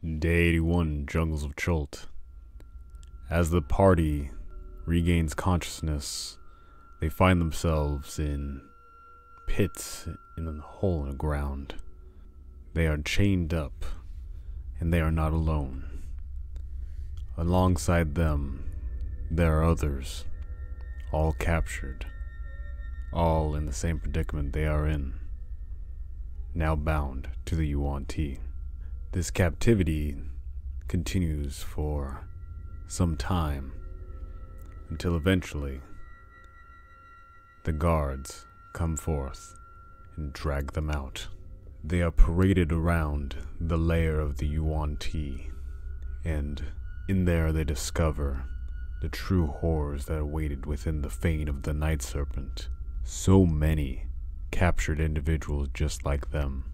Day 81, Jungles of Cholt. As the party regains consciousness, they find themselves in pits in a hole in the ground. They are chained up, and they are not alone. Alongside them, there are others, all captured, all in the same predicament they are in, now bound to the Yuan-Ti. This captivity continues for some time, until eventually the guards come forth and drag them out. They are paraded around the lair of the Yuan-Ti, and in there they discover the true horrors that awaited within the Fane of the Night Serpent. So many captured individuals just like them,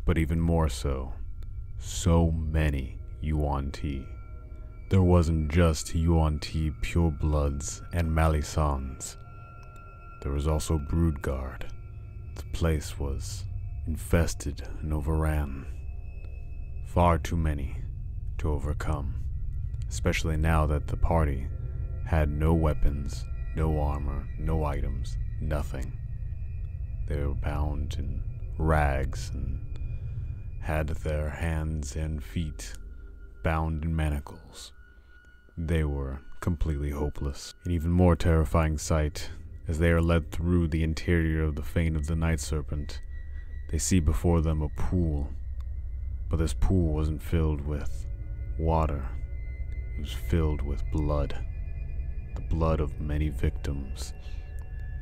but even more so many Yuan-Ti. There wasn't just Yuan-Ti purebloods and Malisans. There was also Broodguard. The place was infested and overran. Far too many to overcome, especially now that the party had no weapons, no armor, no items, nothing. They were bound in rags and had their hands and feet bound in manacles. They were completely hopeless. An even more terrifying sight, as they are led through the interior of the Fane of the Night Serpent, they see before them a pool, but this pool wasn't filled with water. It was filled with blood. The blood of many victims.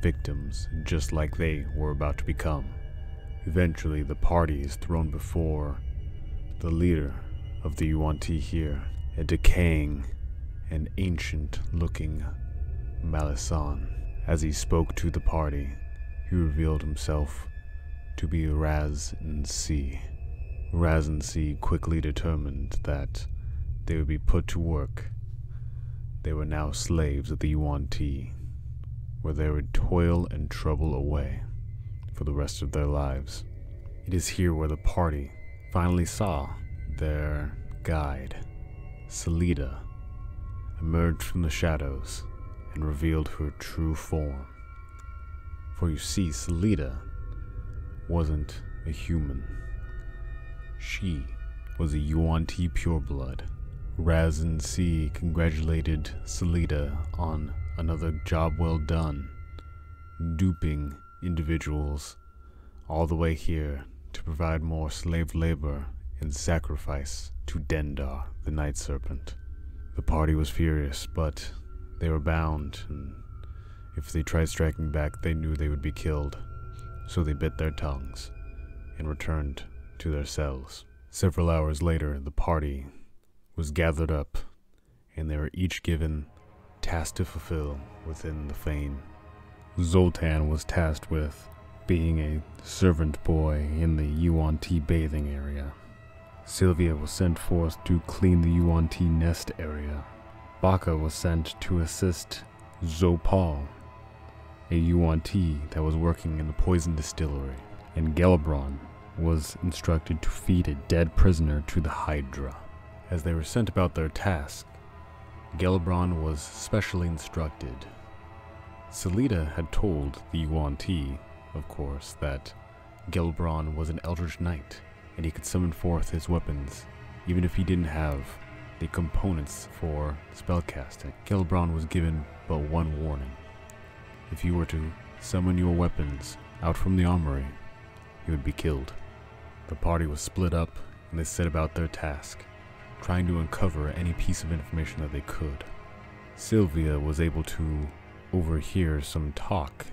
Victims just like they were about to become. Eventually, the party is thrown before the leader of the Yuan-Ti here, a decaying and ancient-looking Malisan. As he spoke to the party, he revealed himself to be Raz-N-Si. Raz-N-Si quickly determined that they would be put to work. They were now slaves of the Yuan-Ti, where they would toil and trouble away for the rest of their lives. It is here where the party finally saw their guide, Salida, emerge from the shadows and revealed her true form. For you see, Salida wasn't a human. She was a Yuan-Ti pureblood. Raz-N-Si congratulated Salida on another job well done, duping individuals all the way here to provide more slave labor and sacrifice to Dendar, the Night Serpent. The party was furious, but they were bound, and if they tried striking back, they knew they would be killed. So they bit their tongues and returned to their cells. Several hours later, the party was gathered up, and they were each given tasks to fulfill within the Fane. Zoltan was tasked with being a servant boy in the Yuan-Ti bathing area. Sylvia was sent forth to clean the Yuan-Ti nest area. Baka was sent to assist Zopal, a Yuan-Ti that was working in the poison distillery, and Gelabron was instructed to feed a dead prisoner to the Hydra. As they were sent about their task, Gelabron was specially instructed. Salida had told the Yuan-Ti, of course, that Gelabron was an Eldritch Knight, and he could summon forth his weapons, even if he didn't have the components for spellcasting. Gelabron was given but one warning. If you were to summon your weapons out from the armory, he would be killed. The party was split up, and they set about their task, trying to uncover any piece of information that they could. Sylvia was able to overhear some talk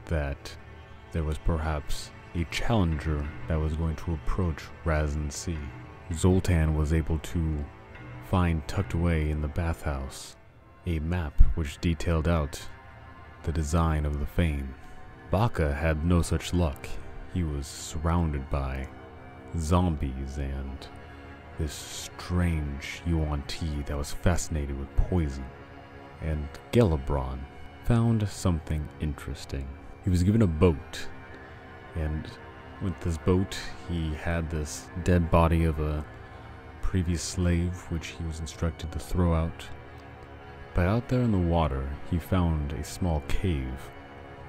that there was perhaps a challenger that was going to approach Raz-N-Si. Zoltan was able to find tucked away in the bathhouse a map which detailed out the design of the Fane. Baka had no such luck. He was surrounded by zombies and this strange Yuan-Ti that was fascinated with poison. And Gelabron found something interesting. He was given a boat, and with this boat he had this dead body of a previous slave which he was instructed to throw out. But out there in the water, he found a small cave.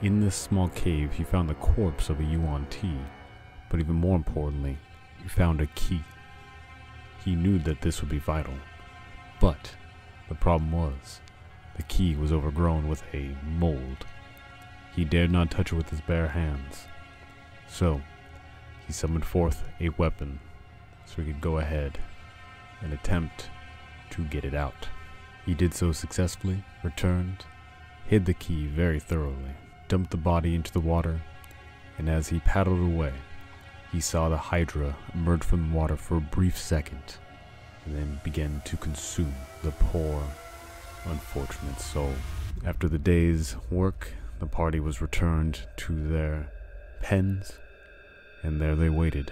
In this small cave, he found the corpse of a Yuan-Ti, but even more importantly, he found a key. He knew that this would be vital, but the problem was, the key was overgrown with a mold. He dared not touch it with his bare hands, so he summoned forth a weapon so he could go ahead and attempt to get it out. He did so successfully, returned, hid the key very thoroughly, dumped the body into the water, and as he paddled away, he saw the Hydra emerge from the water for a brief second, and then began to consume the poor, unfortunate soul. After the day's work, the party was returned to their pens, and there they waited.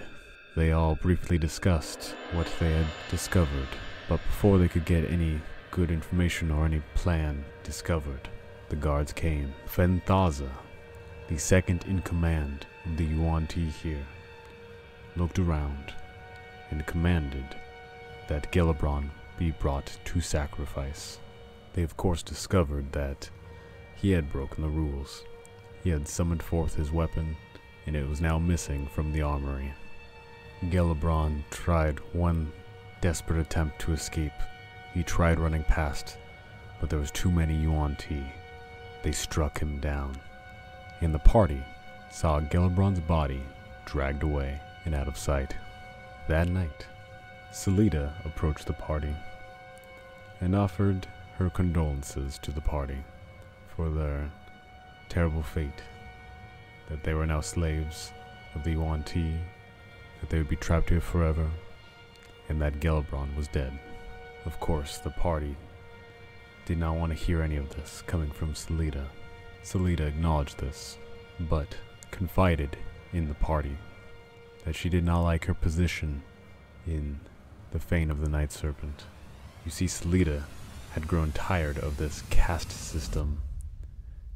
They all briefly discussed what they had discovered, but before they could get any good information or any plan discovered, the guards came. Fane, the second in command of the Yuan-Ti here, looked around and commanded that Gelebron be brought to sacrifice. They of course discovered that he had broken the rules. He had summoned forth his weapon, and it was now missing from the armory. Gelebron tried one desperate attempt to escape. He tried running past, but there was too many Yuan-Ti. They struck him down, and the party saw Gelebron's body dragged away and out of sight. That night, Selida approached the party and offered her condolences to the party for their terrible fate, that they were now slaves of the Yuan-Ti, that they would be trapped here forever, and that Gelebron was dead. Of course, the party did not want to hear any of this coming from Selida. Selida acknowledged this, but confided in the party that she did not like her position in the Fane of the Night Serpent. You see, Selida had grown tired of this caste system.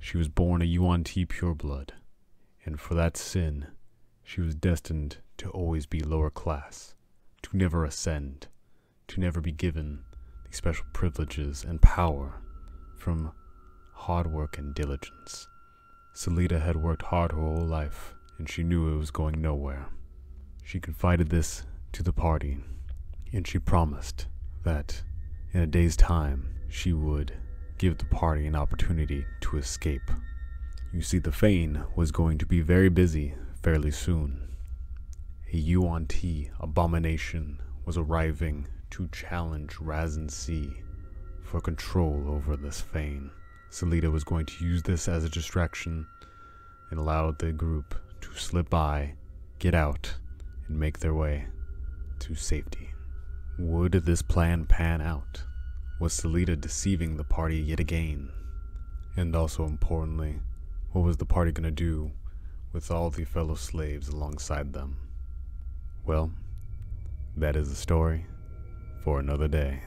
She was born a Yuan-Ti pureblood, and for that sin, she was destined to always be lower class, to never ascend, to never be given the special privileges and power from hard work and diligence. Selida had worked hard her whole life, and she knew it was going nowhere. She confided this to the party, and she promised that in a day's time, she would give the party an opportunity to escape. You see, the Fane was going to be very busy fairly soon. A Yuan-Ti abomination was arriving to challenge Razin Sea for control over this Fane. Selida was going to use this as a distraction and allow the group to slip by, get out, and make their way to safety. Would this plan pan out? Was Selida deceiving the party yet again? And also importantly, what was the party going to do with all the fellow slaves alongside them? Well, that is a story for another day.